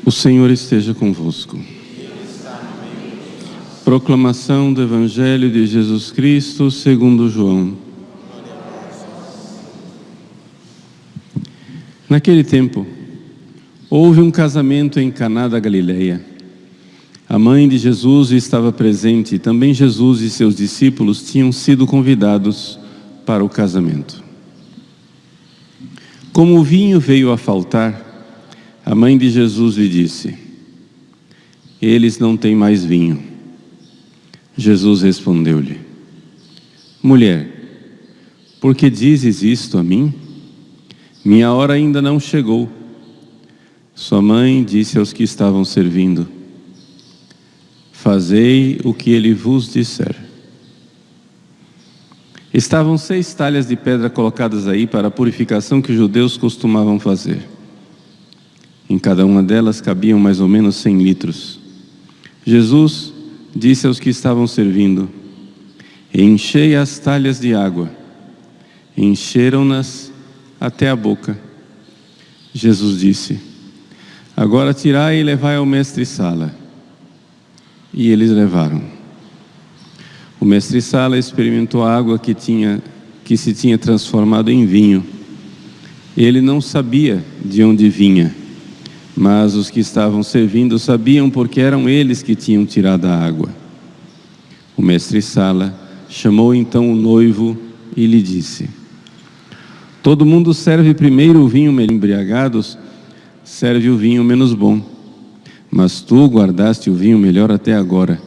O Senhor esteja convosco. Proclamação do Evangelho de Jesus Cristo segundo João. Naquele tempo, houve um casamento em Caná da Galileia. A mãe de Jesus estava presente e também Jesus e seus discípulos tinham sido convidados para o casamento. Como o vinho veio a faltar, a mãe de Jesus lhe disse: eles não têm mais vinho. Jesus respondeu-lhe: mulher, por que dizes isto a mim? Minha hora ainda não chegou. Sua mãe disse aos que estavam servindo: fazei o que ele vos disser. Estavam 6 talhas de pedra colocadas aí para a purificação que os judeus costumavam fazer. Em cada uma delas cabiam mais ou menos 100 litros. Jesus disse aos que estavam servindo: enchei as talhas de água. Encheram-nas até a boca. Jesus disse: agora tirai e levai ao mestre-sala. E eles levaram. O mestre-sala experimentou a água que se tinha transformado em vinho. Ele não sabia de onde vinha, mas os que estavam servindo sabiam, porque eram eles que tinham tirado a água. O mestre-sala chamou então o noivo e lhe disse: todo mundo serve primeiro o vinho melhor, embriagados serve o vinho menos bom, mas tu guardaste o vinho melhor até agora.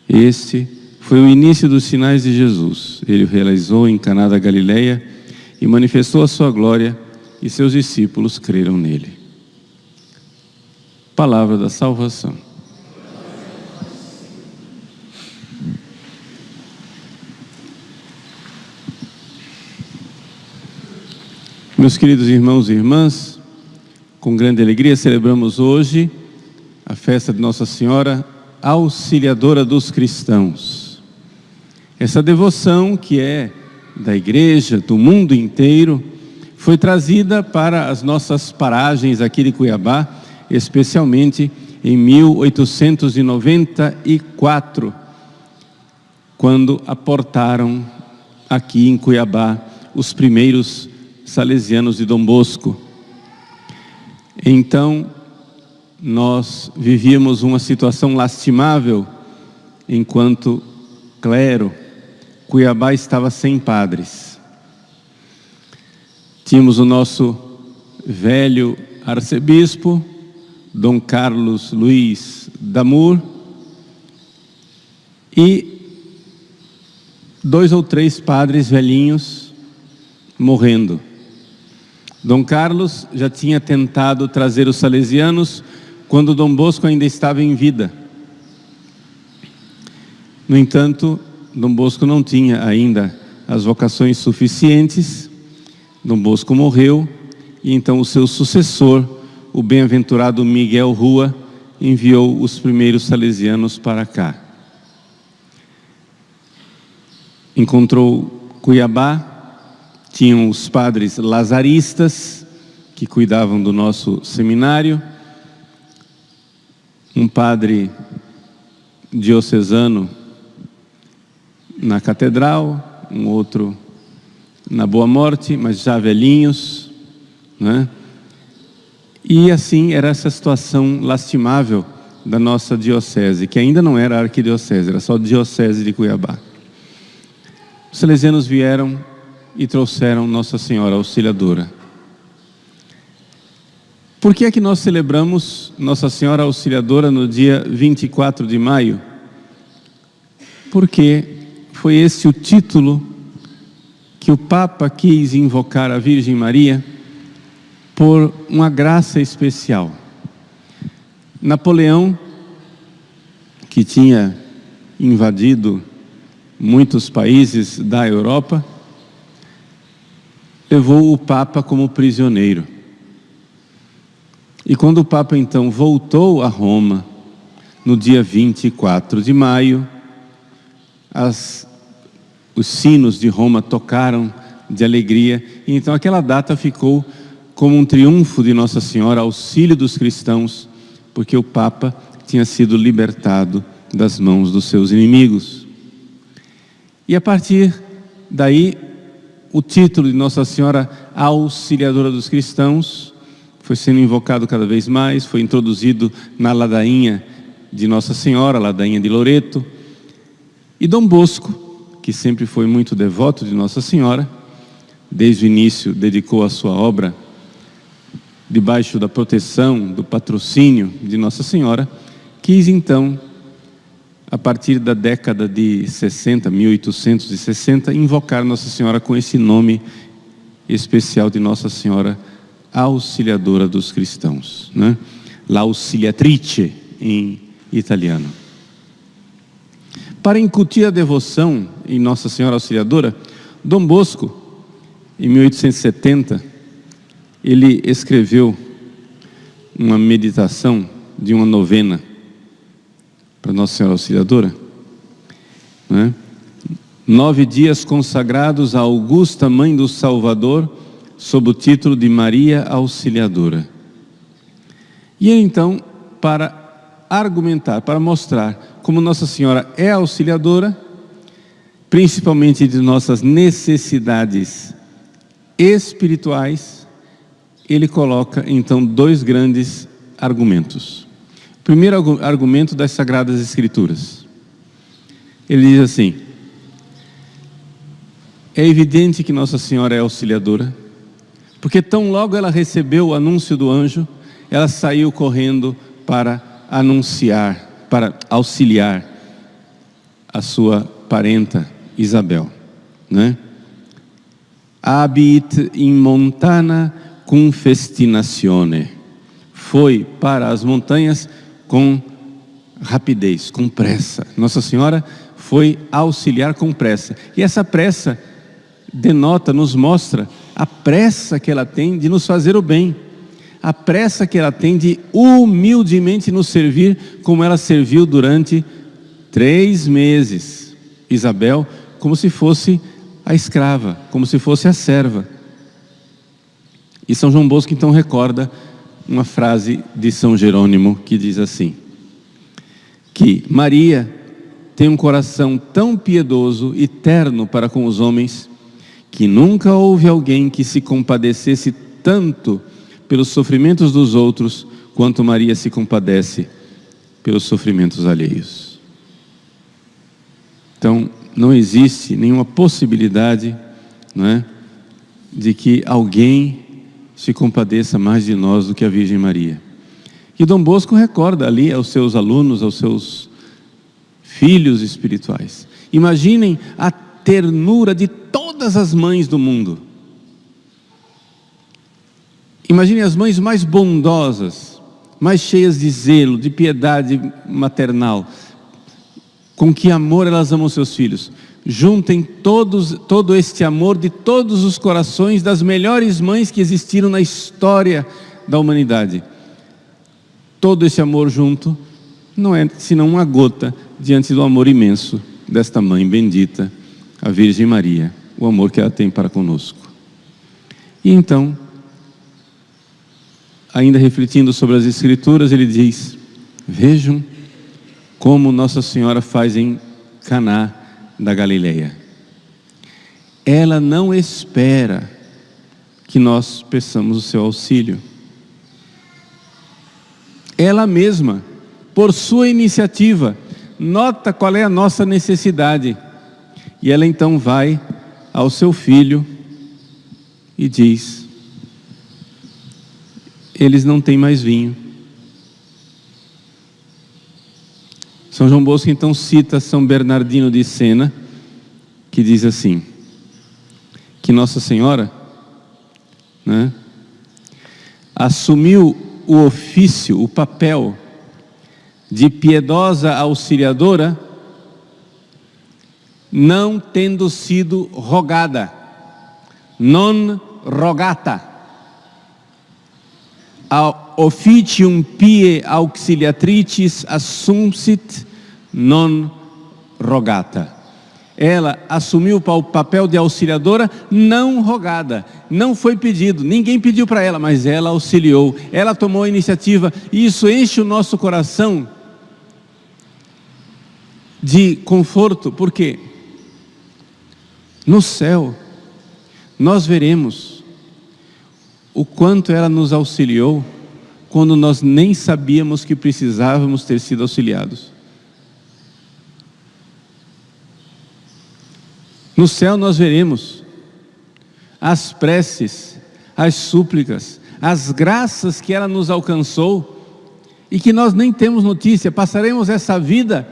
Este foi o início dos sinais de Jesus. Ele o realizou em Caná da Galileia e manifestou a sua glória, e seus discípulos creram nele. Palavra da salvação. Meus queridos irmãos e irmãs, com grande alegria celebramos hoje a festa de Nossa Senhora Auxiliadora dos cristãos. Essa devoção, que é da Igreja, do mundo inteiro, foi trazida para as nossas paragens aqui de Cuiabá, especialmente em 1894, quando aportaram aqui em Cuiabá os primeiros salesianos de Dom Bosco. Então, nós vivíamos uma situação lastimável enquanto clero. Cuiabá estava sem padres. Tínhamos o nosso velho arcebispo, Dom Carlos Luiz Damur, e 2 ou 3 padres velhinhos morrendo. Dom Carlos já tinha tentado trazer os salesianos quando Dom Bosco ainda estava em vida. No entanto, Dom Bosco não tinha ainda as vocações suficientes. Dom Bosco morreu e então o seu sucessor, o bem-aventurado Miguel Rua, enviou os primeiros salesianos para cá. Encontrou Cuiabá, tinham os padres lazaristas que cuidavam do nosso seminário, um padre diocesano na catedral, um outro na Boa Morte, mas já velhinhos, né? E assim era essa situação lastimável da nossa diocese, que ainda não era arquidiocese, era só diocese de Cuiabá. Os salesianos vieram e trouxeram Nossa Senhora Auxiliadora. Por que é que nós celebramos Nossa Senhora Auxiliadora no dia 24 de maio? Porque foi esse o título que o Papa quis invocar a Virgem Maria por uma graça especial. Napoleão, que tinha invadido muitos países da Europa, levou o Papa como prisioneiro. E quando o Papa então voltou a Roma, no dia 24 de maio, os sinos de Roma tocaram de alegria, e então aquela data ficou como um triunfo de Nossa Senhora, auxílio dos cristãos, porque o Papa tinha sido libertado das mãos dos seus inimigos. E a partir daí, o título de Nossa Senhora Auxiliadora dos Cristãos foi sendo invocado cada vez mais, foi introduzido na ladainha de Nossa Senhora, ladainha de Loreto. E Dom Bosco, que sempre foi muito devoto de Nossa Senhora, desde o início dedicou a sua obra debaixo da proteção, do patrocínio de Nossa Senhora, quis então, a partir da década de 60, 1860, invocar Nossa Senhora com esse nome especial de Nossa Senhora Auxiliadora dos Cristãos, né? L'Ausiliatrice em italiano. Para incutir a devoção em Nossa Senhora Auxiliadora, Dom Bosco, em 1870, ele escreveu uma meditação de uma novena para Nossa Senhora Auxiliadora, né? 9 dias consagrados à Augusta Mãe do Salvador, sob o título de Maria Auxiliadora. E então, para argumentar, para mostrar como Nossa Senhora é auxiliadora, principalmente de nossas necessidades espirituais, ele coloca então 2 grandes argumentos. O primeiro argumento das Sagradas Escrituras. Ele diz assim: é evidente que Nossa Senhora é auxiliadora, porque tão logo ela recebeu o anúncio do anjo, ela saiu correndo para anunciar, para auxiliar a sua parenta Isabel, né? Habit in montana cum festinazione. Foi para as montanhas com rapidez, com pressa. Nossa Senhora foi auxiliar com pressa. E essa pressa denota, nos mostra a pressa que ela tem de nos fazer o bem. A pressa que ela tem de humildemente nos servir, como ela serviu durante 3 meses. Isabel, como se fosse a escrava, como se fosse a serva. E São João Bosco então recorda uma frase de São Jerônimo que diz assim, que Maria tem um coração tão piedoso e terno para com os homens, que nunca houve alguém que se compadecesse tanto pelos sofrimentos dos outros, quanto Maria se compadece pelos sofrimentos alheios. Então, não existe nenhuma possibilidade, não é, de que alguém se compadeça mais de nós do que a Virgem Maria. E Dom Bosco recorda ali aos seus alunos, aos seus filhos espirituais. Imaginem a ternura de todas as mães do mundo. Imaginem as mães mais bondosas, mais cheias de zelo, de piedade maternal. Com que amor elas amam seus filhos. Juntem todo este amor de todos os corações das melhores mães que existiram na história da humanidade. Todo esse amor junto não é senão uma gota diante do amor imenso desta mãe bendita, a Virgem Maria, o amor que ela tem para conosco. E então, ainda refletindo sobre as Escrituras, ele diz: vejam como Nossa Senhora faz em Caná da Galileia. Ela não espera que nós peçamos o seu auxílio. Ela mesma, por sua iniciativa, nota qual é a nossa necessidade. E ela então vai ao seu filho e diz: eles não têm mais vinho. São João Bosco então cita São Bernardino de Sena, que diz assim, que Nossa Senhora, né, assumiu o ofício, o papel de piedosa auxiliadora não tendo sido rogada, non rogata, officium pie auxiliatricis assumpsit non rogata. Ela assumiu o papel de auxiliadora não rogada, não foi pedido, ninguém pediu para ela, mas ela auxiliou, ela tomou a iniciativa, e isso enche o nosso coração de conforto, porque no céu nós veremos o quanto ela nos auxiliou quando nós nem sabíamos que precisávamos ter sido auxiliados. No céu nós veremos as preces, as súplicas, as graças que ela nos alcançou e que nós nem temos notícia. Passaremos essa vida,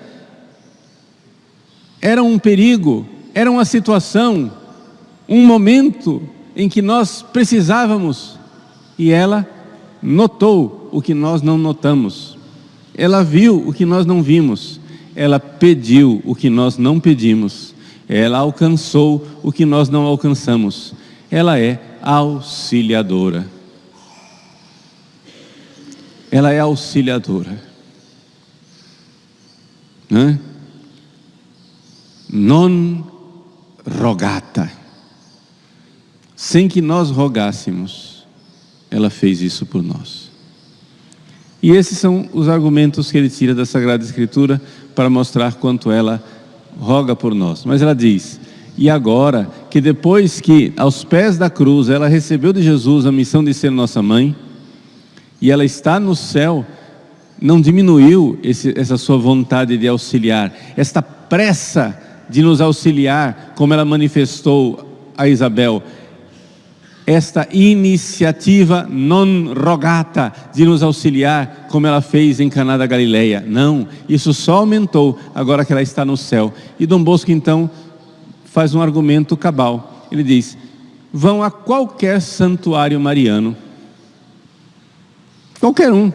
era um perigo, era uma situação, um momento em que nós precisávamos, e ela notou o que nós não notamos, ela viu o que nós não vimos, ela pediu o que nós não pedimos, ela alcançou o que nós não alcançamos. Ela é auxiliadora. Ela é auxiliadora. Non rogata. Sem que nós rogássemos, ela fez isso por nós. E esses são os argumentos que ele tira da Sagrada Escritura para mostrar quanto ela roga por nós. Mas ela diz: e agora que depois que aos pés da cruz ela recebeu de Jesus a missão de ser nossa mãe, e ela está no céu, não diminuiu essa sua vontade de auxiliar, esta pressa de nos auxiliar, como ela manifestou a Isabel, esta iniciativa non rogata de nos auxiliar, como ela fez em Caná da Galileia. Não, isso só aumentou agora que ela está no céu. E Dom Bosco então faz um argumento cabal. Ele diz: vão a qualquer santuário mariano, qualquer um,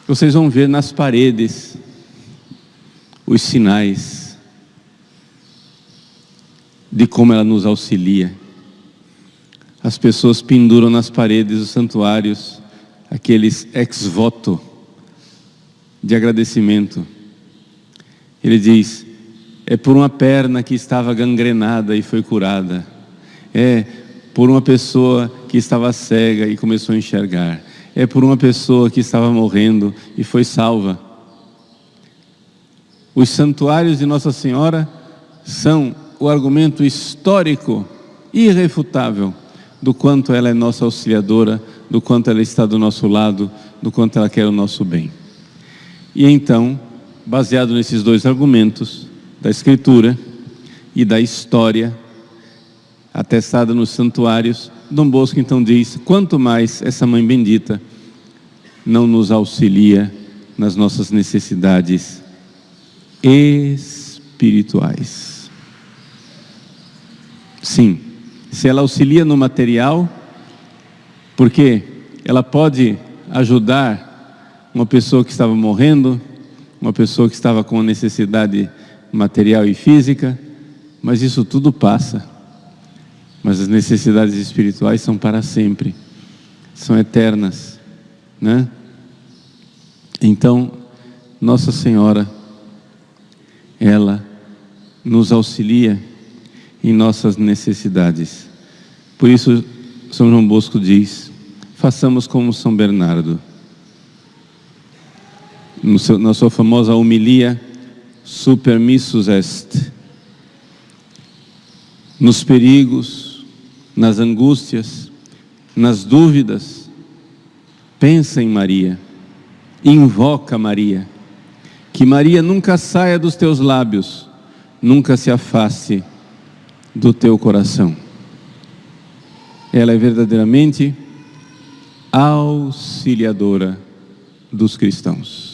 vocês vão ver nas paredes os sinais de como ela nos auxilia. As pessoas penduram nas paredes dos santuários aqueles ex voto de agradecimento. Ele diz: é por uma perna que estava gangrenada e foi curada, é por uma pessoa que estava cega e começou a enxergar, é por uma pessoa que estava morrendo e foi salva. Os santuários de Nossa Senhora são o argumento histórico, irrefutável, do quanto ela é nossa auxiliadora, do quanto ela está do nosso lado, do quanto ela quer o nosso bem. E então, baseado nesses dois argumentos, da Escritura e da história, atestada nos santuários, Dom Bosco então diz: quanto mais essa Mãe Bendita não nos auxilia nas nossas necessidades espirituais. Sim, se ela auxilia no material, porque ela pode ajudar uma pessoa que estava morrendo, uma pessoa que estava com uma necessidade material e física, mas isso tudo passa. Mas as necessidades espirituais são para sempre, são eternas, né? Então, Nossa Senhora, ela nos auxilia em nossas necessidades. Por isso São João Bosco diz: façamos como São Bernardo. Na sua famosa homilia Super Missus Est, nos perigos, nas angústias, nas dúvidas, pensa em Maria, invoca Maria, que Maria nunca saia dos teus lábios, nunca se afaste do teu coração. Ela é verdadeiramente auxiliadora dos cristãos.